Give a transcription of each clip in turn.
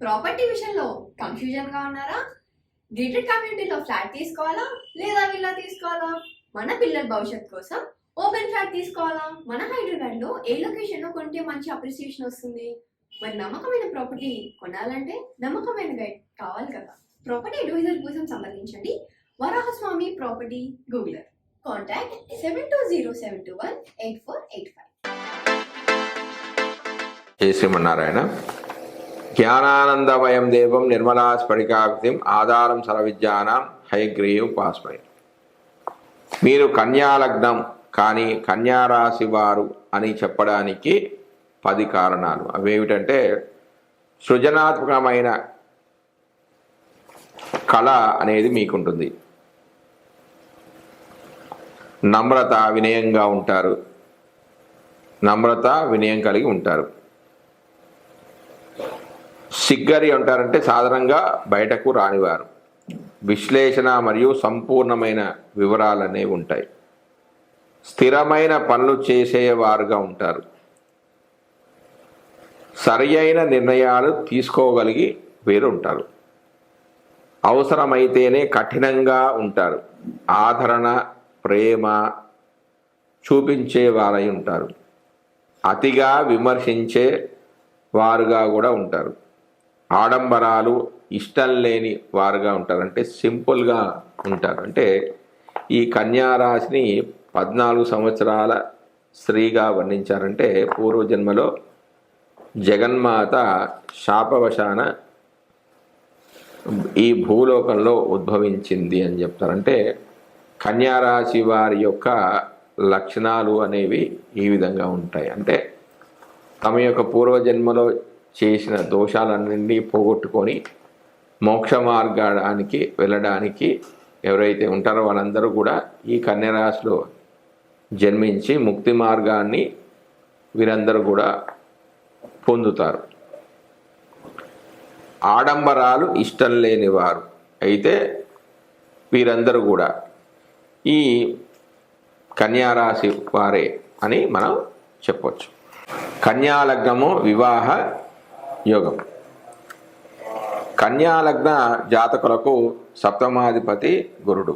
Property విషయంలో confusion గా ఉన్నారా? గేటెడ్ కమ్యూనిటీలో ఫ్లాట్ తీసుకోవాలా లేదా విల్లా తీసుకోవాలా? మన పిల్లల భవిష్యత్ కోసం ఓపెన్ ఫ్లాట్ తీసుకోవాలా? మన హైదరాబాద్ లో ఏ లొకేషన్ లో కొంటే మంచి అప్రిసియేషన్ వస్తుంది? మరి నమ్మకమైన ప్రాపర్టీ కొనాలంటే నమ్మకమైన గైడ్ కావాలి కదా. ప్రాపర్టీ అడ్వైజర్ కోసం సంప్రదించండి వరాహస్వామి ప్రాపర్టీ గూగులర్. కాంటాక్ట్ 7207218485. జై శ్రీమన్నారాయణ. జ్ఞానానందమయం దేవం నిర్మలా స్ఫటికాకృతిం ఆధారం సర్వవిద్యానాం హయగ్రీవోపాస్మహే. మీరు కన్యాలగ్నం కానీ కన్యారాశి వారు అని చెప్పడానికి 10 కారణాలు. అవేమిటంటే, సృజనాత్మకమైన కళ అనేది మీకుంటుంది, నమ్రత వినయంగా ఉంటారు, నమ్రత వినయం కలిగి ఉంటారు. సిగ్గరి అంటారంటే సాధారణంగా బయటకు రానివారు. విశ్లేషణ మరియు సంపూర్ణమైన వివరాలు అనేవి ఉంటాయి. స్థిరమైన పనులు చేసేవారుగా ఉంటారు. సరి అయిన నిర్ణయాలు తీసుకోగలిగి ఉంటారు. అవసరమైతేనే కఠినంగా ఉంటారు. ఆదరణ ప్రేమ చూపించే వారై ఉంటారు. అతిగా విమర్శించే వారుగా కూడా ఉంటారు. ఆడంబరాలు ఇష్టం లేని వారుగా ఉంటారు, అంటే సింపుల్గా ఉంటారు. అంటే ఈ కన్యారాశిని 14 సంవత్సరాల స్త్రీగా వర్ణించారంటే పూర్వజన్మలో జగన్మాత శాపవశాన ఈ భూలోకంలో ఉద్భవించింది అని చెప్తారు. అంటే కన్యారాశి వారి యొక్క లక్షణాలు అనేవి ఈ విధంగా ఉంటాయి. అంటే తమ యొక్క పూర్వజన్మలో చేసిన దోషాలన్నింటినీ పోగొట్టుకొని మోక్ష మార్గానికి వెళ్ళడానికి ఎవరైతే ఉంటారో వాళ్ళందరూ కూడా ఈ కన్యరాశిలో జన్మించి ముక్తి మార్గాన్ని వీరందరూ కూడా పొందుతారు. ఆడంబరాలు ఇష్టం లేని వారు అయితే వీరందరూ కూడా ఈ కన్యారాశి వారే అని మనం చెప్పవచ్చు. కన్యాలగ్నము వివాహ యోగం. కన్యాలగ్న జాతకులకు సప్తమాధిపతి గురుడు,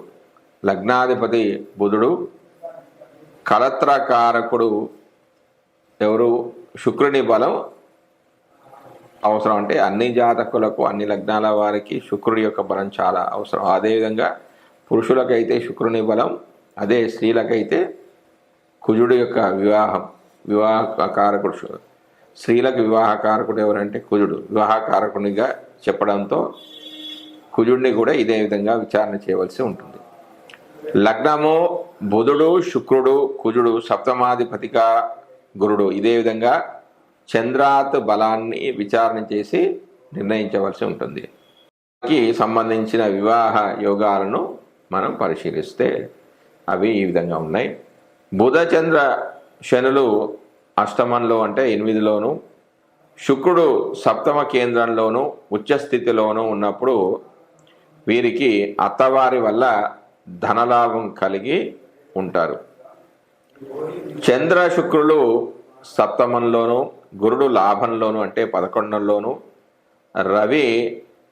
లగ్నాధిపతి బుధుడు, కలత్రకారకుడు ఎవరు? శుక్రుని బలం అవసరం. అంటే అన్ని జాతకులకు అన్ని లగ్నాల వారికి శుక్రుడి యొక్క బలం చాలా అవసరం. అదేవిధంగా పురుషులకైతే శుక్రుని బలం, అదే స్త్రీలకైతే కుజుడు యొక్క వివాహకారకుడు. స్త్రీలకు వివాహకారకుడు ఎవరంటే కుజుడు. వివాహకారకునిగా చెప్పడంతో కుజుడిని కూడా ఇదే విధంగా విచారణ చేయవలసి ఉంటుంది. లగ్నము బుధుడు, శుక్రుడు, కుజుడు, సప్తమాధిపతిగా గురుడు. ఇదే విధంగా చంద్రాత్ బలాన్ని విచారణ చేసి నిర్ణయించవలసి ఉంటుంది. సంబంధించిన వివాహ యోగాలను మనం పరిశీలిస్తే అవి ఈ విధంగా ఉన్నాయి. బుధ చంద్ర శనులు అష్టమంలో అంటే 8లోను, శుక్రుడు సప్తమ కేంద్రంలోను ఉచ్చస్థితిలోనూ ఉన్నప్పుడు వీరికి అత్తవారి వల్ల ధనలాభం కలిగి ఉంటారు. చంద్ర శుక్రులు సప్తమంలోను, గురుడు లాభంలోను అంటే 11లోను, రవి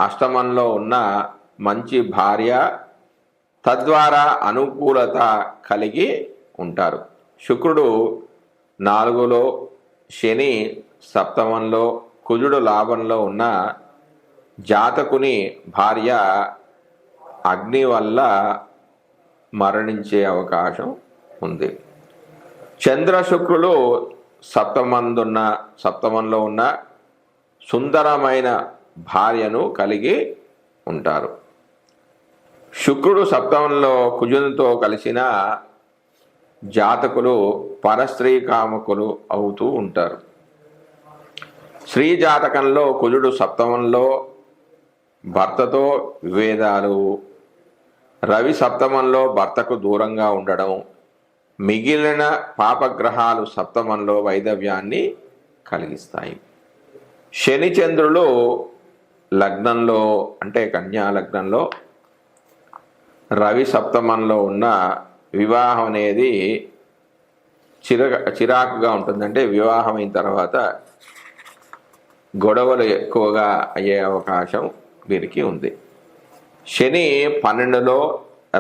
అష్టమంలో ఉన్న మంచి భార్య, తద్వారా అనుకూలత కలిగి ఉంటారు. శుక్రుడు 4లో, శని సప్తమంలో, కుజుడు లాభంలో ఉన్న జాతకుని భార్య అగ్ని వల్ల మరణించే అవకాశం ఉంది. చంద్ర శుక్రులు సప్తమంలో ఉన్న సుందరమైన భార్యను కలిగి ఉంటారు. శుక్రుడు సప్తమంలో కుజునితో కలిసిన జాతకులు పరస్త్రీ కామకులు అవుతూ ఉంటారు. స్త్రీ జాతకంలో కుజుడు సప్తమంలో భర్తతో విభేదాలు, రవి సప్తమంలో భర్తకు దూరంగా ఉండడం, మిగిలిన పాపగ్రహాలు సప్తమంలో వైధవ్యాన్ని కలిగిస్తాయి. శని చంద్రులు లగ్నంలో అంటే కన్యా లగ్నంలో, రవి సప్తమంలో ఉన్న వివాహం అనేది చిరాకుగా ఉంటుంది. అంటే వివాహం అయిన తర్వాత గొడవలు ఎక్కువగా అయ్యే అవకాశం వీరికి ఉంది. శని 12లో,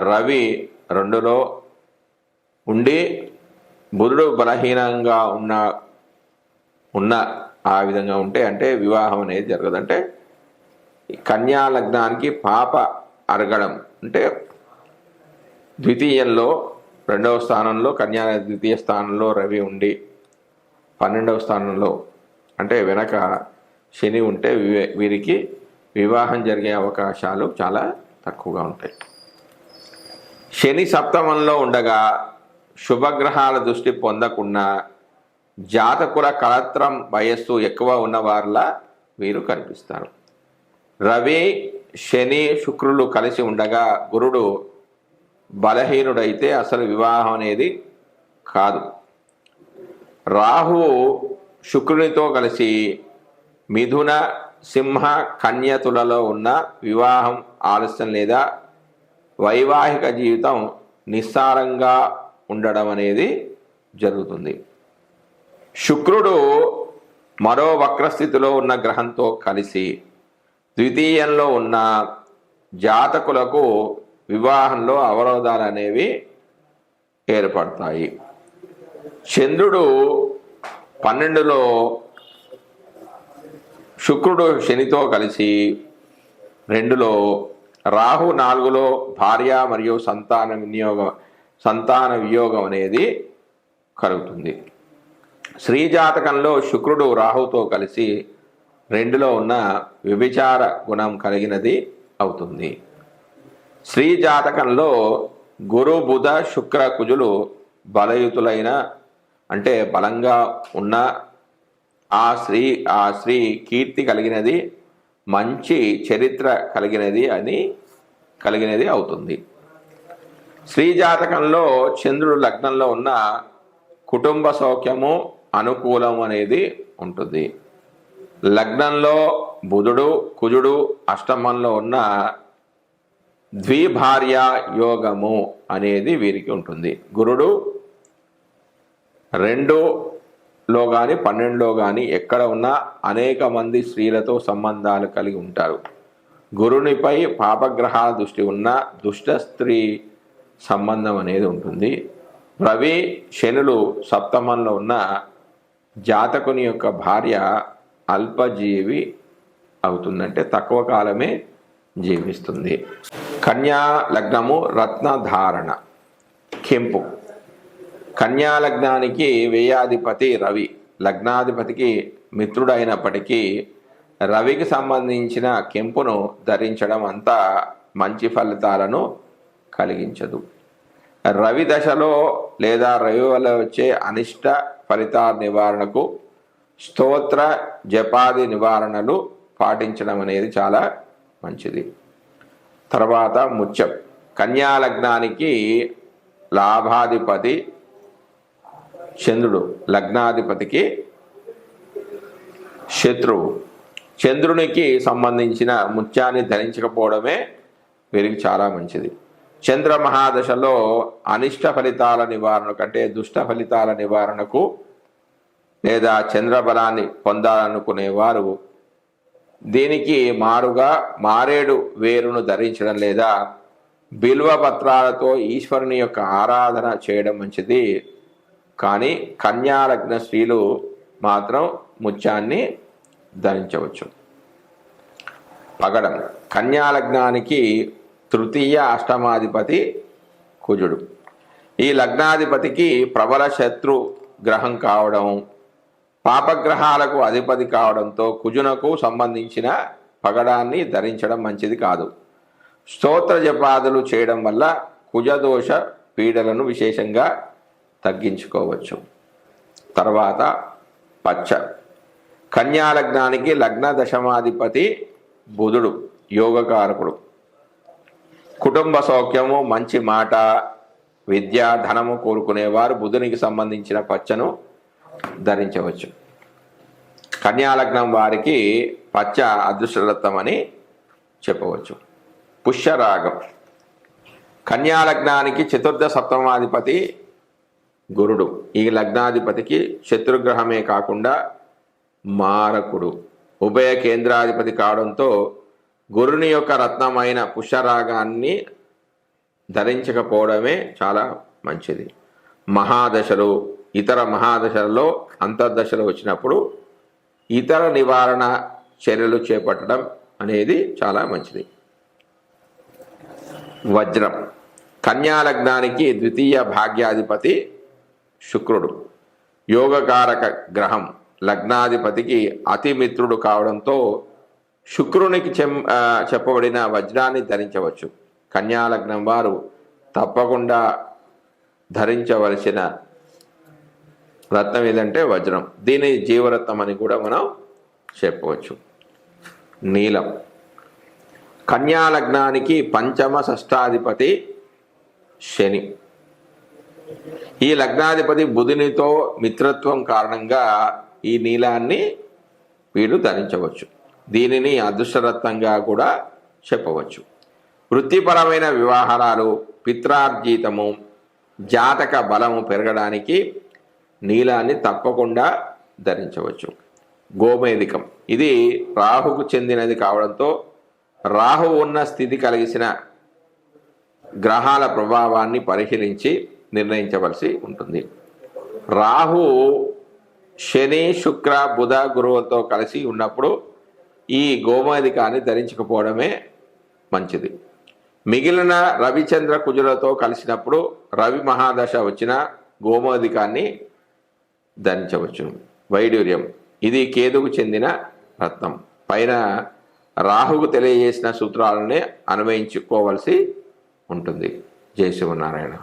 రవి 2లో ఉండి బుధుడు బలహీనంగా ఉన్న ఆ విధంగా ఉంటే అంటే వివాహం అనేది జరగదు. అంటే కన్యా లగ్నానికి పాప అరగడం అంటే ద్వితీయంలో 2వ స్థానంలో కన్యా ద్వితీయ స్థానంలో రవి ఉండి 12వ స్థానంలో అంటే వెనక శని ఉంటే వీరికి వివాహం జరిగే అవకాశాలు చాలా తక్కువగా ఉంటాయి. శని సప్తమంలో ఉండగా శుభగ్రహాల దృష్టి పొందకుండా జాతకుల కళత్రం వయస్సు ఎక్కువ ఉన్నవారిలా వీరు కనిపిస్తారు. రవి, శని, శుక్రులు కలిసి ఉండగా గురుడు బలహీనుడైతే అసలు వివాహం అనేది కాదు. రాహువు శుక్రునితో కలిసి మిథున, సింహ, కన్యతులలో ఉన్న వివాహం ఆలస్యం లేదా వైవాహిక జీవితం నిస్సారంగా ఉండడం అనేది జరుగుతుంది. శుక్రుడు మరో వక్రస్థితిలో ఉన్న గ్రహంతో కలిసి ద్వితీయంలో ఉన్న జాతకులకు వివాహంలో అవరోధాలు అనేవి ఏర్పడతాయి. చంద్రుడు 12లో, శుక్రుడు శనితో కలిసి 2లో, రాహు 4లో భార్య మరియు సంతాన వియోగం అనేది కలుగుతుంది. స్త్రీ జాతకంలో శుక్రుడు రాహుతో కలిసి 2లో ఉన్న వ్యభిచార గుణం కలిగినది అవుతుంది. స్త్రీ జాతకంలో గురు, బుధ, శుక్ర, కుజులు బలయుతులైన అంటే బలంగా ఉన్న ఆ స్త్రీ కీర్తి కలిగినది, మంచి చరిత్ర కలిగినది అవుతుంది. స్త్రీ జాతకంలో చంద్రుడు లగ్నంలో ఉన్న కుటుంబ సౌఖ్యము అనుకూలం అనేది ఉంటుంది. లగ్నంలో బుధుడు, కుజుడు అష్టమంలో ఉన్న ద్విభార్య యోగము అనేది వీరికి ఉంటుంది. గురుడు 2లో కానీ 12లో కానీ ఎక్కడ ఉన్నా అనేక మంది స్త్రీలతో సంబంధాలు కలిగి ఉంటారు. గురునిపై పాపగ్రహాల దృష్టి ఉన్న దుష్ట స్త్రీ సంబంధం అనేది ఉంటుంది. రవి, శనులు సప్తమంలో ఉన్న జాతకుని యొక్క భార్య అల్పజీవి అవుతుందంటే తక్కువ కాలమే జీవిస్తుంది. కన్యా లగ్నము రత్నధారణ కెంపు. కన్యా లగ్నానికి వ్యయాధిపతి రవి, లగ్నాధిపతికి మిత్రుడైనప్పటికీ రవికి సంబంధించిన కెంపును ధరించడం అంతా మంచి ఫలితాలను కలిగించదు. రవి దశలో లేదా రవి వల్ల వచ్చే అనిష్ట ఫలితాల నివారణకు స్తోత్ర జపాది నివారణలు పాటించడం అనేది చాలా మంచిది. తర్వాత ముత్యం. కన్యా లగ్నానికి లాభాధిపతి చంద్రుడు, లగ్నాధిపతికి శత్రువు. చంద్రునికి సంబంధించిన ముత్యాన్ని ధరించకపోవడమే వీరికి చాలా మంచిది. చంద్ర మహాదశలో అనిష్ట ఫలితాల నివారణ కంటే దుష్ట ఫలితాల నివారణకు లేదా చంద్రబలాన్ని పొందాలనుకునేవారు దీనికి మారుగా మారేడు వేరును ధరించడం లేదా బిల్వ పత్రాలతో ఈశ్వరుని యొక్క ఆరాధన చేయడం మంచిది. కానీ కన్యా లగ్న స్త్రీలు మాత్రం ముత్యాన్ని ధరించవచ్చు. పగడం. కన్యా లగ్నానికి తృతీయ అష్టమాధిపతి కుజుడు. ఈ లగ్నాధిపతికి ప్రబల శత్రు గ్రహం కావడం, పాపగ్రహాలకు అధిపతి కావడంతో కుజునకు సంబంధించిన పగడాన్ని ధరించడం మంచిది కాదు. స్తోత్ర జపాదులు చేయడం వల్ల కుజదోష పీడలను విశేషంగా తగ్గించుకోవచ్చు. తర్వాత పచ్చ. కన్యా లగ్నానికి లగ్న దశమాధిపతి బుధుడు, యోగకారకుడు. కుటుంబ సౌఖ్యము, మంచి మాట, విద్య, ధనము కోరుకునేవారు బుధునికి సంబంధించిన పచ్చను ధరించవచ్చు. కన్యా లగ్నం వారికి పచ్చ అదృష్టరత్నం అని చెప్పవచ్చు. పుష్యరాగం. కన్యా లగ్నానికి చతుర్థ సప్తమాధిపతి గురుడు. ఈ లగ్నాధిపతికి శత్రుగ్రహమే కాకుండా మారకుడు. ఉభయ కేంద్రాధిపతి కావడంతో గురుని యొక్క రత్నమైన పుష్యరాగాన్ని ధరించకపోవడమే చాలా మంచిది. మహాదశలు, ఇతర మహాదశలలో అంతర్దశలు వచ్చినప్పుడు ఇతర నివారణ చర్యలు చేపట్టడం అనేది చాలా మంచిది. వజ్రం. కన్యా లగ్నానికి ద్వితీయ భాగ్యాధిపతి శుక్రుడు, యోగకారక గ్రహం. లగ్నాధిపతికి అతి మిత్రుడు కావడంతో శుక్రునికి చెప్పబడిన వజ్రాన్ని ధరించవచ్చు. కన్యా లగ్నం వారు తప్పకుండా ధరించవలసిన రత్నం ఏదంటే వజ్రం. దీని జీవరత్నం అని కూడా మనం చెప్పవచ్చు. నీలం. కన్యా లగ్నానికి పంచమ షష్టాధిపతి శని. ఈ లగ్నాధిపతి బుధునితో మిత్రత్వం కారణంగా ఈ నీలాన్ని వీడు ధరించవచ్చు. దీనిని అదృష్టరత్నంగా కూడా చెప్పవచ్చు. వృత్తిపరమైన వ్యవహారాలు, పిత్రార్జితము, జాతక బలము పెరగడానికి నీలాన్ని తప్పకుండా ధరించవచ్చు. గోమేధికం. ఇది రాహుకు చెందినది కావడంతో రాహు ఉన్న స్థితి కలిగిన గ్రహాల ప్రభావాన్ని పరిశీలించి నిర్ణయించవలసి ఉంటుంది. రాహు శని, శుక్ర, బుధ, గురువులతో కలిసి ఉన్నప్పుడు ఈ గోమేధికాన్ని ధరించకపోవడమే మంచిది. మిగిలిన రవిచంద్ర కుజులతో కలిసినప్పుడు రవి మహాదశ వచ్చిన గోమేధికాన్ని ధరించవచ్చు. వైడూర్యం. ఇది కేతుకు చెందిన రత్నం. పైన రాహుకు తెలియజేసిన సూత్రాలనే అన్వయించుకోవలసి ఉంటుంది. జై శివనారాయణ.